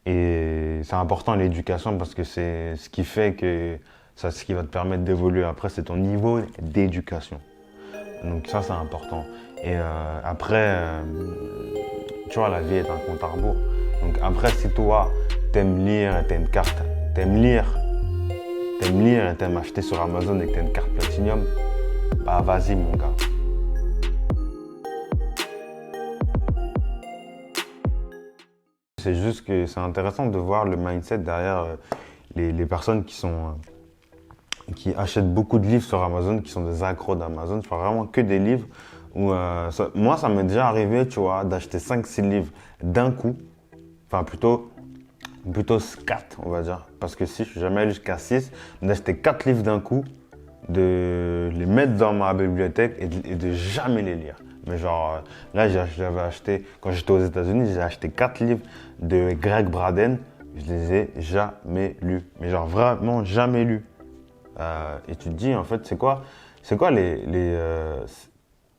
Et c'est important l'éducation parce que c'est ce qui fait que ça, ce qui va te permettre d'évoluer après, c'est ton niveau d'éducation. Donc ça, c'est important. Et après, tu vois, la vie est un compte à rebours. Donc après, si toi, t'aimes lire et t'as une carte, t'aimes lire, t'aimes lire et t'aimes acheter sur Amazon et que t'as une carte Platinum, bah vas-y mon gars. C'est juste que c'est intéressant de voir le mindset derrière les personnes qui achètent beaucoup de livres sur Amazon, qui sont des accros d'Amazon. Je parle vraiment que des livres où, moi, ça m'est déjà arrivé, tu vois, d'acheter 5 6 livres d'un coup. Enfin, plutôt 4, on va dire. Parce que si je suis jamais allé jusqu'à 6, d'acheter 4 livres d'un coup, de les mettre dans ma bibliothèque et de jamais les lire. Mais genre, là, j'avais acheté, quand j'étais aux États-Unis, j'ai acheté 4 livres de Greg Braden. Je les ai jamais lus. Mais genre, vraiment jamais lus. Et tu te dis, en fait, c'est quoi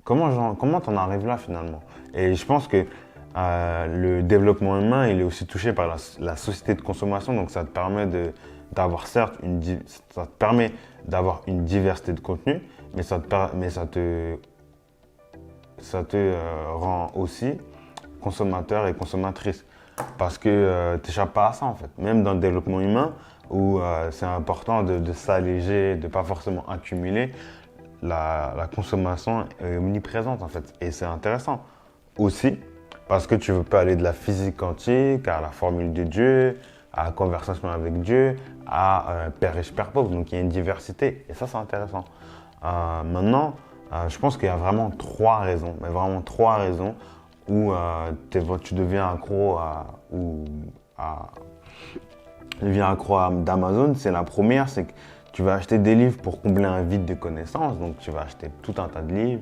comment t'en arrives là finalement? Et je pense que le développement humain, il est aussi touché par la société de consommation, donc ça te permet d'avoir certes ça te permet d'avoir une diversité de contenu, mais ça te rend aussi consommateur et consommatrice. Parce que tu n'échappes pas à ça en fait. Même dans le développement humain, où c'est important de s'alléger, de ne pas forcément accumuler, la consommation est omniprésente en fait. Et c'est intéressant aussi parce que tu peux aller de la physique quantique à la formule de Dieu, à la conversation avec Dieu, à Père riche, Père pauvre. Donc il y a une diversité et ça c'est intéressant. Maintenant, je pense qu'il y a vraiment 3 raisons, mais vraiment 3 raisons où tu deviens accro d'Amazon. C'est la première, c'est que tu vas acheter des livres pour combler un vide de connaissances. Donc tu vas acheter tout un tas de livres.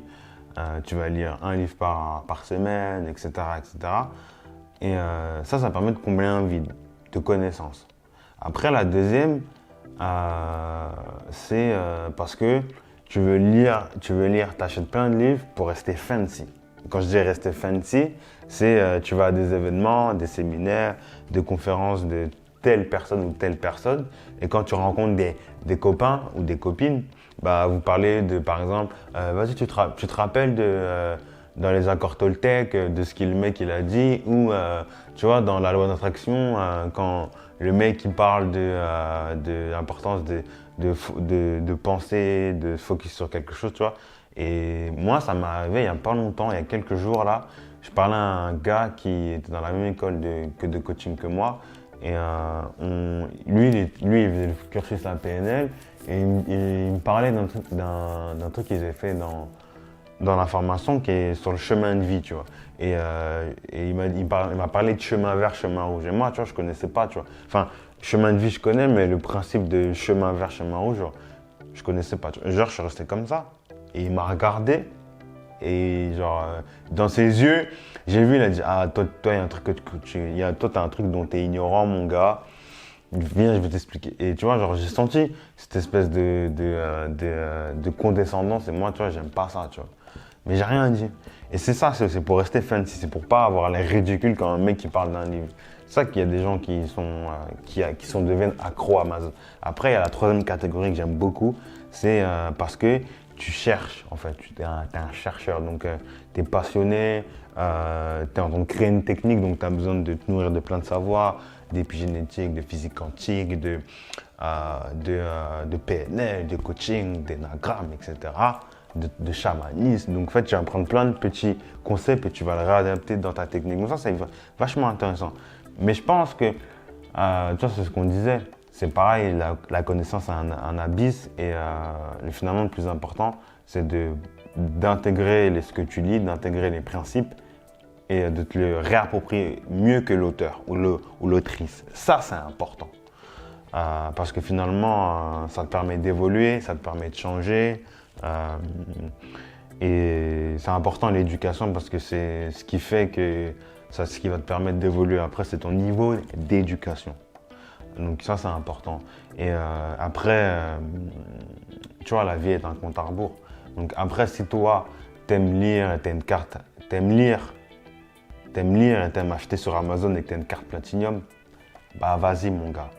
Tu vas lire un livre par semaine, etc., etc. Et ça permet de combler un vide de connaissances. Après, la deuxième, c'est parce que tu achètes plein de livres pour rester fancy. Quand je dis rester fancy, c'est tu vas à des événements, des séminaires, des conférences de telle personne ou telle personne. Et quand tu rencontres des copains ou des copines, bah, vous parlez de, par exemple, vas-y, tu te rappelles dans les accords Toltec, de ce que le mec il a dit, ou tu vois, dans la loi d'attraction, quand le mec il parle de l'importance de penser, de se focus sur quelque chose, tu vois. Et moi, ça m'est arrivé il n'y a pas longtemps, il y a quelques jours là, je parlais à un gars qui était dans la même école de coaching que moi. Et lui, il faisait le cursus à PNL et il me parlait d'un truc qu'ils avaient fait dans la formation qui est sur le chemin de vie, tu vois. Et il m'a parlé de chemin vert, chemin rouge. Et moi, tu vois, je connaissais pas, tu vois. Enfin, chemin de vie, je connais, mais le principe de chemin vert, chemin rouge, genre, je connaissais pas. Tu vois. Genre, je suis resté comme ça. Et il m'a regardé et genre, dans ses yeux, j'ai vu, il a dit, ah, toi, il y a un truc toi, t'as un truc dont t'es ignorant, mon gars. Viens, je vais t'expliquer. Et tu vois, genre, j'ai senti cette espèce de condescendance. Et moi, tu vois, j'aime pas ça, tu vois. Mais j'ai rien dit. Et c'est ça, c'est pour rester fancy. C'est pour pas avoir l'air ridicule quand un mec qui parle d'un livre. C'est ça qu'il y a des gens qui deviennent accros à Amazon. Après, il y a la troisième catégorie que j'aime beaucoup. C'est parce que tu cherches, en fait. Tu es un chercheur. Donc, tu es passionné. Tu es en train de créer une technique. Donc, tu as besoin de te nourrir de plein de savoirs, d'épigénétique, de physique quantique, de PNL, de coaching, d'énagramme, etc. De chamanisme. Donc en fait, tu vas prendre plein de petits concepts et tu vas le réadapter dans ta technique. Donc ça, c'est vachement intéressant. Mais je pense que, tu vois, c'est ce qu'on disait. C'est pareil, la connaissance a un abysse et finalement, le plus important, c'est d'intégrer ce que tu lis, d'intégrer les principes et de te le réapproprier mieux que l'auteur ou l'autrice. Ça, c'est important. Parce que finalement, ça te permet d'évoluer, ça te permet de changer. Et c'est important l'éducation parce que c'est ce qui fait que ce qui va te permettre d'évoluer après, c'est ton niveau d'éducation. Donc ça, c'est important. Et après, tu vois, la vie est un compte à rebours. Donc après, si toi, t'aimes lire et t'as une carte, t'aimes lire et t'aimes acheter sur Amazon et que t'as une carte Platinum, bah vas-y mon gars.